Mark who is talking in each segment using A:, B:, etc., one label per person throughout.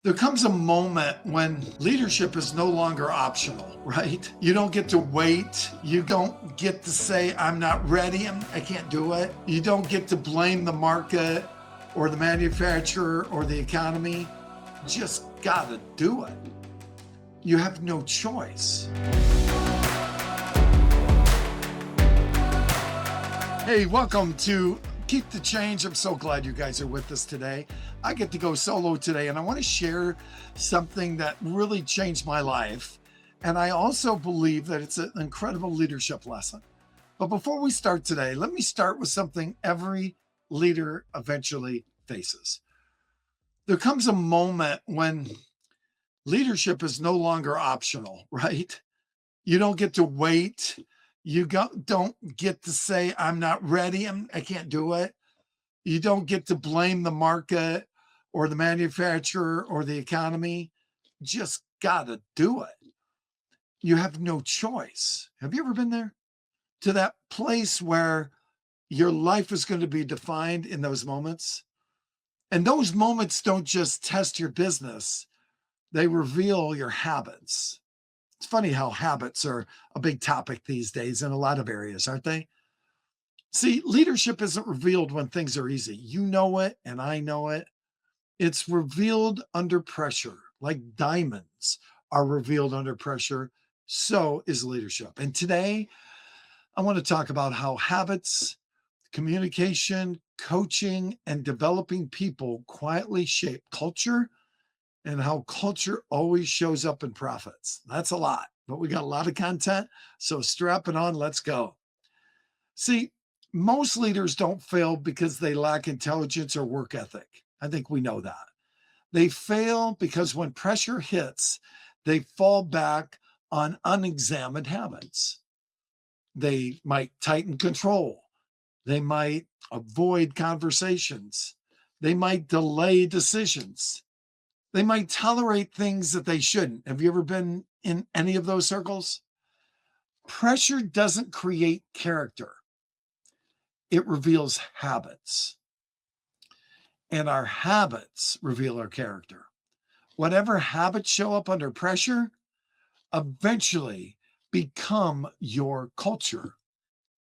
A: There comes a moment when leadership is no longer optional, right? You don't get to wait. You don't get to say, I'm not ready. I can't do it. You don't get to blame the market or the manufacturer or the economy. Just gotta do it. You have no choice. Hey, welcome to Keep the Change. I'm so glad you guys are with us today. I get to go solo today, and I want to share something that really changed my life. And I also believe that it's an incredible leadership lesson. But before we start today, let me start with something every leader eventually faces. There comes a moment when leadership is no longer optional, right? You don't get to wait. Don't get to say, I'm not ready. I can't do it. You don't get to blame the market or the manufacturer or the economy. Just got to do it. You have no choice. Have you ever been there? To that place where your life is going to be defined in those moments? And those moments don't just test your business, they reveal your habits. It's funny how habits are a big topic these days in a lot of areas, aren't they? See, leadership isn't revealed when things are easy. You know it, and I know it. It's revealed under pressure, like diamonds are revealed under pressure. So is leadership. And today, I want to talk about how habits, communication, coaching, and developing people quietly shape culture and how culture always shows up in profits. That's a lot, but we got a lot of content. So strap it on. Let's go. See, most leaders don't fail because they lack intelligence or work ethic. I think we know that. They fail because when pressure hits, they fall back on unexamined habits. They might tighten control. They might avoid conversations. They might delay decisions. They might tolerate things that they shouldn't. Have you ever been in any of those circles? Pressure doesn't create character, it reveals habits. And our habits reveal our character. Whatever habits show up under pressure eventually become your culture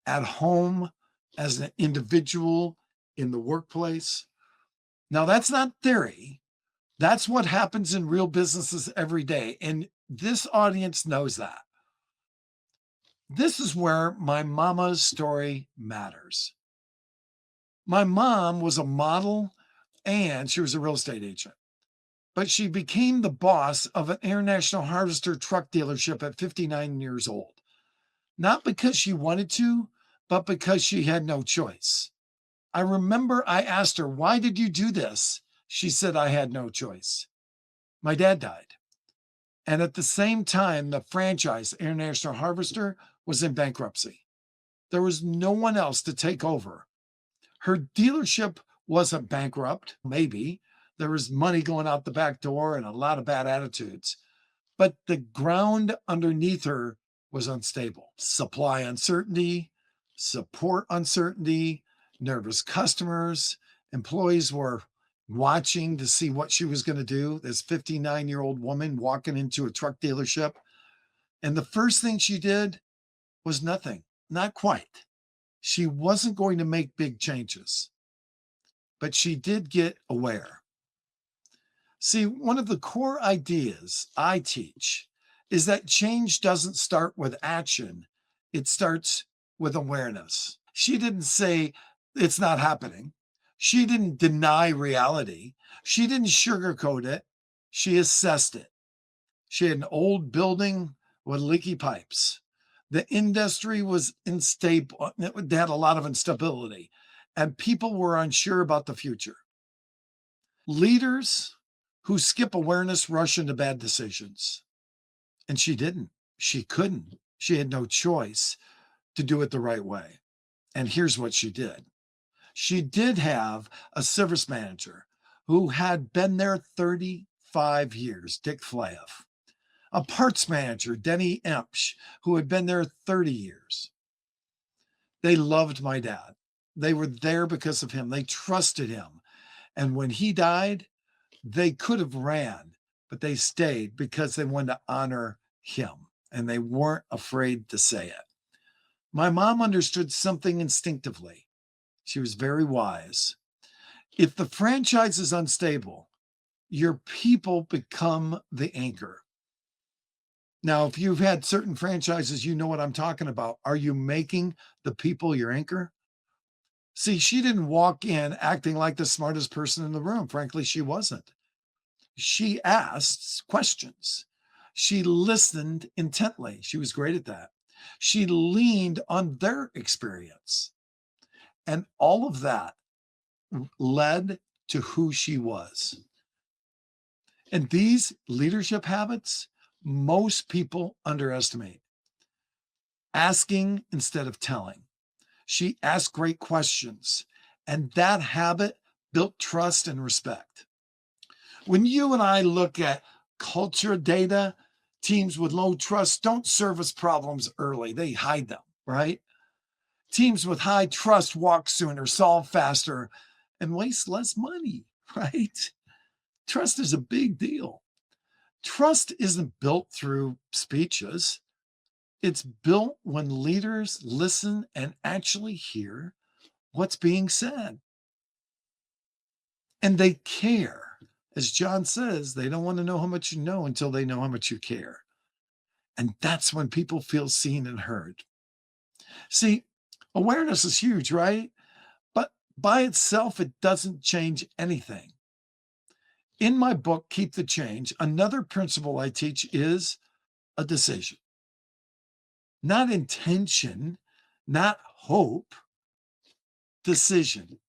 A: at home, as an individual, in the workplace. Now, that's not theory. That's what happens in real businesses every day. And this audience knows that. This is where my mama's story matters. My mom was a model and she was a real estate agent, but she became the boss of an International Harvester truck dealership at 59 years old. Not because she wanted to, but because she had no choice. I remember I asked her, "Why did you do this?" She said, "I had no choice. My dad died. And at the same time, the franchise, International Harvester, was in bankruptcy. There was no one else to take over. Her dealership wasn't bankrupt, maybe. There was money going out the back door and a lot of bad attitudes. But the ground underneath her was unstable. Supply uncertainty, support uncertainty, nervous customers, employees were watching to see what she was going to do. This 59-year-old woman walking into a truck dealership. And the first thing she did was nothing, not quite. She wasn't going to make big changes, but she did get aware. See, one of the core ideas I teach is that change doesn't start with action, it starts with awareness. She didn't say it's not happening. She didn't deny reality. She didn't sugarcoat it. She assessed it. She had an old building with leaky pipes. The industry was unstable. They had a lot of instability, and people were unsure about the future. Leaders who skip awareness rush into bad decisions. And she didn't. She couldn't. She had no choice to do it the right way. And here's what she did. She did have a service manager who had been there 35 years, Dick Flav. A parts manager, Denny Empsch, who had been there 30 years. They loved my dad. They were there because of him. They trusted him. And when he died, They could have ran, but they stayed because they wanted to honor him and they weren't afraid to say it. My mom understood something instinctively. She was very wise. If the franchise is unstable, your people become the anchor. Now, if you've had certain franchises, you know what I'm talking about. Are you making the people your anchor? See, she didn't walk in acting like the smartest person in the room. Frankly, she wasn't. She asked questions. She listened intently. She was great at that. She leaned on their experience. And all of that led to who she was. And these leadership habits, most people underestimate. Asking instead of telling. She asked great questions. And that habit built trust and respect. When you and I look at culture data, teams with low trust don't service problems early, they hide them, right? Teams with high trust walk sooner, solve faster, and waste less money, right? Trust is a big deal. Trust isn't built through speeches. It's built when leaders listen and actually hear what's being said. And they care. As John says, they don't want to know how much you know until they know how much you care. And that's when people feel seen and heard. See, awareness is huge, right? But by itself, it doesn't change anything. In my book, Keep the Change, another principle I teach is a decision. Not intention, not hope, decision.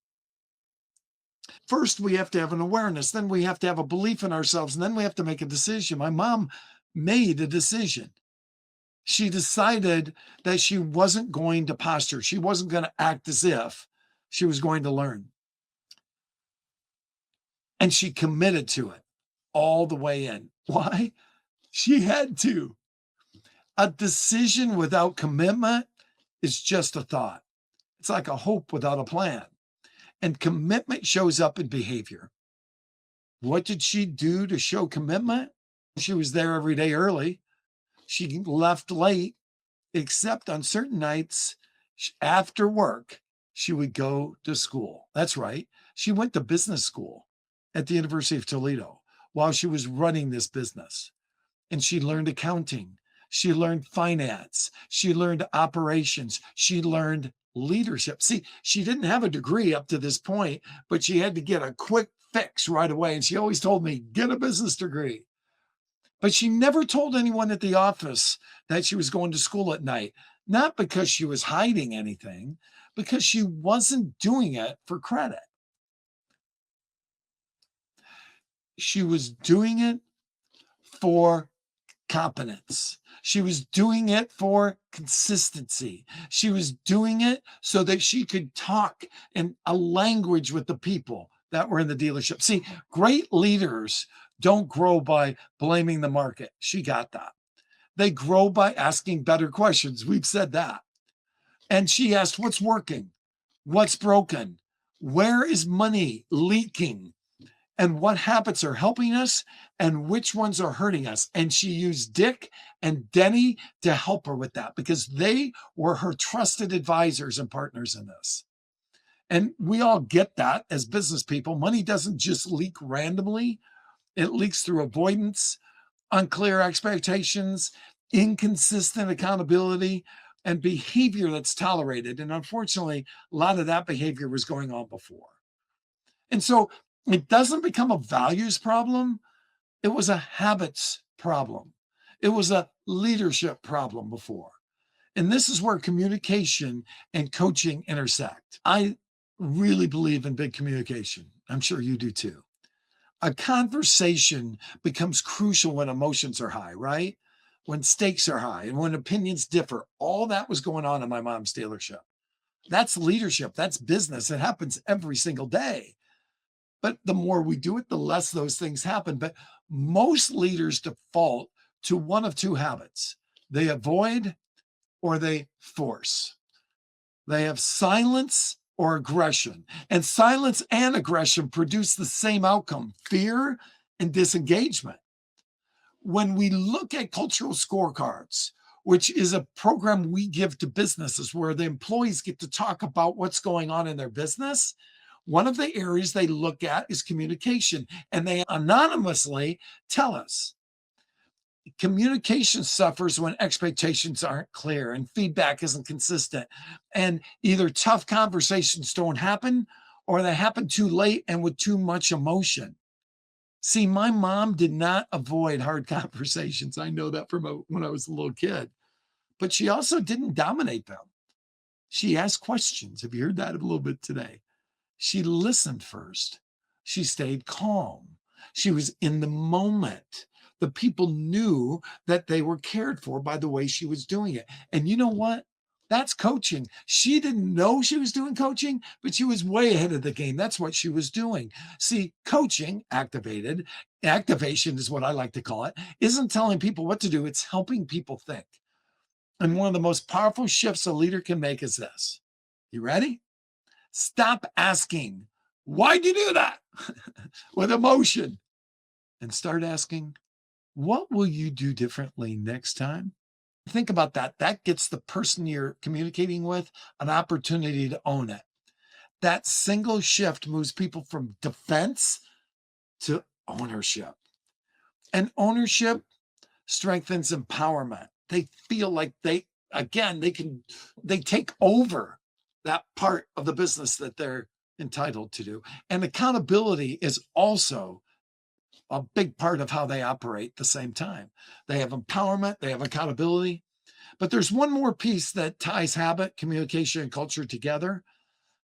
A: First, we have to have an awareness. Then we have to have a belief in ourselves. And then we have to make a decision. My mom made a decision. She decided that she wasn't going to posture. She wasn't going to act as if she was going to learn. And she committed to it all the way in. Why? She had to. A decision without commitment is just a thought. It's like a hope without a plan. And commitment shows up in behavior. What did she do to show commitment? She was there every day early. She left late, except on certain nights after work, she would go to school. That's right. She went to business school at the University of Toledo while she was running this business. And she learned accounting. She learned finance. She learned operations. She learned leadership. See, she didn't have a degree up to this point, but she had to get a quick fix right away. And she always told me, get a business degree. But she never told anyone at the office that she was going to school at night, not because she was hiding anything, because she wasn't doing it for credit. She was doing it for competence. She was doing it for consistency. She was doing it so that she could talk in a language with the people that were in the dealership. See, great leaders don't grow by blaming the market. She got that. They grow by asking better questions. We've said that. And she asked, what's working? What's broken? Where is money leaking? And what habits are helping us and which ones are hurting us. And she used Dick and Denny to help her with that because they were her trusted advisors and partners in this. And we all get that as business people. Money doesn't just leak randomly. It leaks through avoidance, unclear expectations, inconsistent accountability, and behavior that's tolerated. And unfortunately, a lot of that behavior was going on before. And so it doesn't become a values problem. It was a habits problem. It was a leadership problem before. And this is where communication and coaching intersect. I really believe in big communication. I'm sure you do too. A conversation becomes crucial when emotions are high, right? When stakes are high and when opinions differ. All that was going on in my mom's dealership. That's leadership. That's business. It happens every single day. But the more we do it, the less those things happen. But most leaders default to one of two habits. They avoid or they force. They have silence or aggression. And silence and aggression produce the same outcome, fear and disengagement. When we look at cultural scorecards, which is a program we give to businesses where the employees get to talk about what's going on in their business, one of the areas they look at is communication. And they anonymously tell us communication suffers when expectations aren't clear and feedback isn't consistent. And either tough conversations don't happen or they happen too late and with too much emotion. See, my mom did not avoid hard conversations. I know that from when I was a little kid, but she also didn't dominate them. She asked questions. Have you heard that a little bit today? She listened first. She stayed calm. She was in the moment. The people knew that they were cared for by the way she was doing it. And you know what? That's coaching. She didn't know she was doing coaching, but she was way ahead of the game. That's what she was doing. See, coaching, activation is what I like to call it, isn't telling people what to do. It's helping people think. And one of the most powerful shifts a leader can make is this. You ready? Stop asking, why'd you do that? With emotion. And start asking, what will you do differently next time? Think about that. That gets the person you're communicating with an opportunity to own it. That single shift moves people from defense to ownership. And ownership strengthens empowerment. They feel like they take over that part of the business that they're entitled to do. And accountability is also a big part of how they operate at the same time. They have empowerment, they have accountability. But there's one more piece that ties habit, communication, and culture together.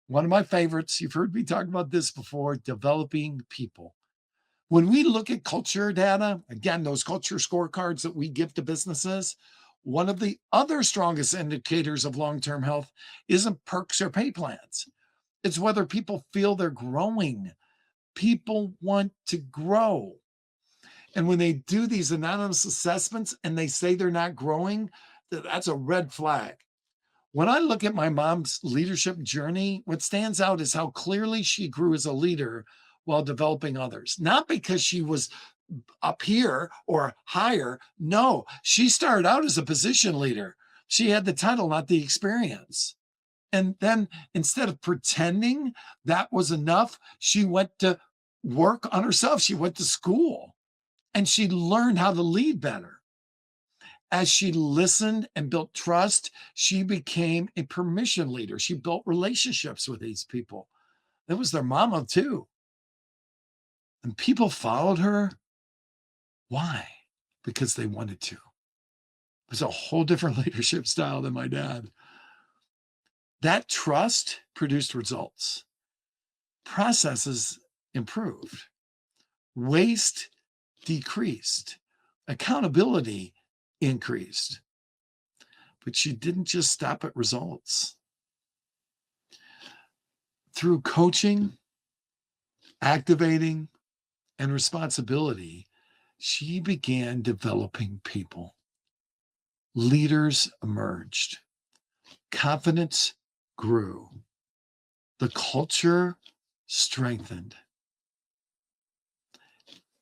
A: One of my favorites, you've heard me talk about this before, developing people. When we look at culture data, again, those culture scorecards that we give to businesses, one of the other strongest indicators of long-term health isn't perks or pay plans. It's whether people feel they're growing. People want to grow. And when they do these anonymous assessments and they say they're not growing, that's a red flag. When I look at my mom's leadership journey, what stands out is how clearly she grew as a leader while developing others. Not because she was up here or higher. No, she started out as a position leader. She had the title, not the experience. And then instead of pretending that was enough, she went to work on herself. She went to school and she learned how to lead better. As she listened and built trust, she became a permission leader. She built relationships with these people. That was their mama too. And people followed her. Why? Because they wanted to. It was a whole different leadership style than my dad. That trust produced results. Processes improved. Waste decreased. Accountability increased. But she didn't just stop at results. Through coaching, activating, and responsibility, she began developing people. Leaders emerged. Confidence grew. The culture strengthened.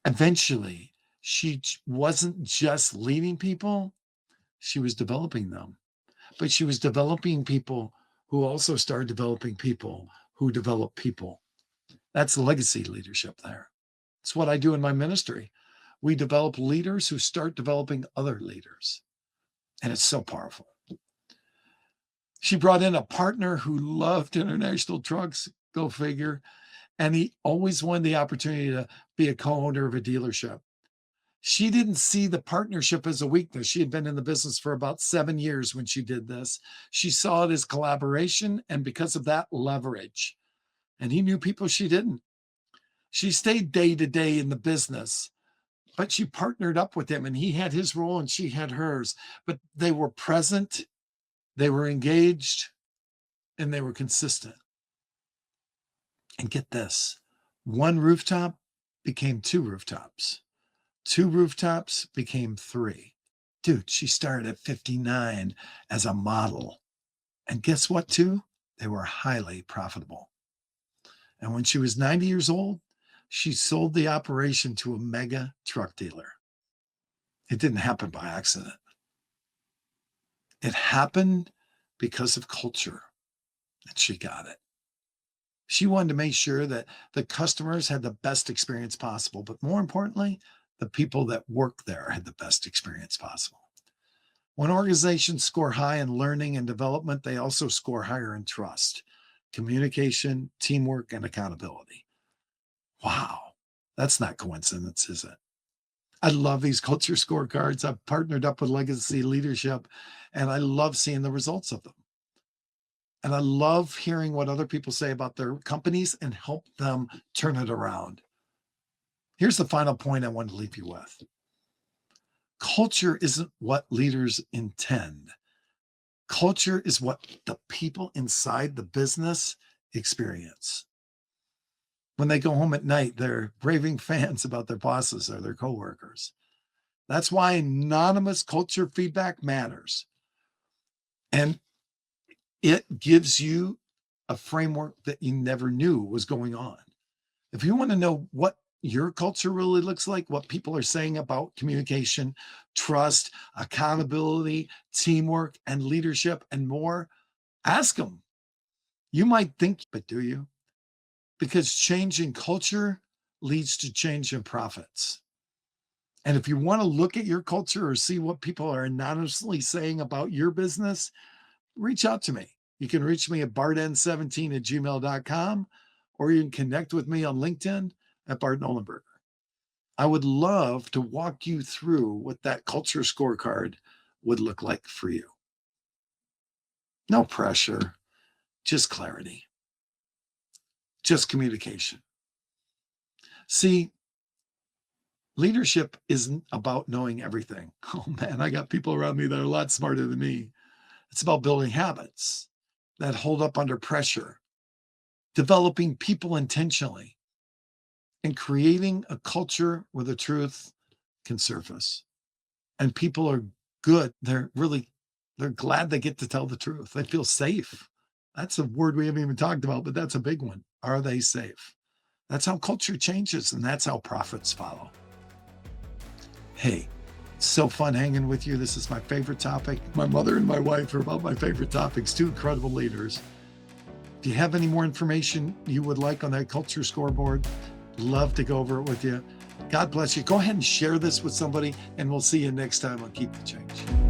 A: Eventually, she wasn't just leading people, she was developing them. But she was developing people who also started developing people who develop people. That's legacy leadership there. It's what I do in my ministry. We develop leaders who start developing other leaders. And it's so powerful. She brought in a partner who loved international trucks, go figure. And he always wanted the opportunity to be a co-owner of a dealership. She didn't see the partnership as a weakness. She had been in the business for about 7 years when she did this. She saw it as collaboration and because of that, leverage. And he knew people she didn't. She stayed day to day in the business, but she partnered up with him and he had his role and she had hers. But they were present, they were engaged, and they were consistent. And get this, one rooftop became 2 rooftops. 2 rooftops became 3. Dude, she started at 59 as a model. And guess what, too? They were highly profitable. And when she was 90 years old, she sold the operation to a mega truck dealer. It didn't happen by accident. It happened because of culture, and she got it. She wanted to make sure that the customers had the best experience possible, but more importantly, the people that work there had the best experience possible. When organizations score high in learning and development, they also score higher in trust, communication, teamwork, and accountability. Wow, that's not coincidence, is it? I love these culture scorecards. I've partnered up with Legacy Leadership, and I love seeing the results of them. And I love hearing what other people say about their companies and help them turn it around. Here's the final point I want to leave you with. Culture isn't what leaders intend. Culture is what the people inside the business experience. When they go home at night, they're raving fans about their bosses or their coworkers. That's why anonymous culture feedback matters. And it gives you a framework that you never knew was going on. If you want to know what your culture really looks like, what people are saying about communication, trust, accountability, teamwork, and leadership, and more, ask them. You might think, but do you? Because change in culture leads to change in profits. And if you want to look at your culture or see what people are anonymously saying about your business, reach out to me. You can reach me at bartn17@gmail.com, or you can connect with me on LinkedIn at Bart Nollenberger. I would love to walk you through what that culture scorecard would look like for you. No pressure, just clarity, just communication. See, leadership isn't about knowing everything. Oh man, I got people around me that are a lot smarter than me. It's about building habits that hold up under pressure, developing people intentionally, and creating a culture where the truth can surface. And people are good. They're glad they get to tell the truth. They feel safe. That's a word we haven't even talked about, but that's a big one. Are they safe? That's how culture changes, and that's how profits follow. Hey, it's so fun hanging with you. This is my favorite topic. My mother and my wife are about my favorite topics, two incredible leaders. If you have any more information you would like on that culture scoreboard, love to go over it with you. God bless you. Go ahead and share this with somebody, and we'll see you next time on Keep the Change.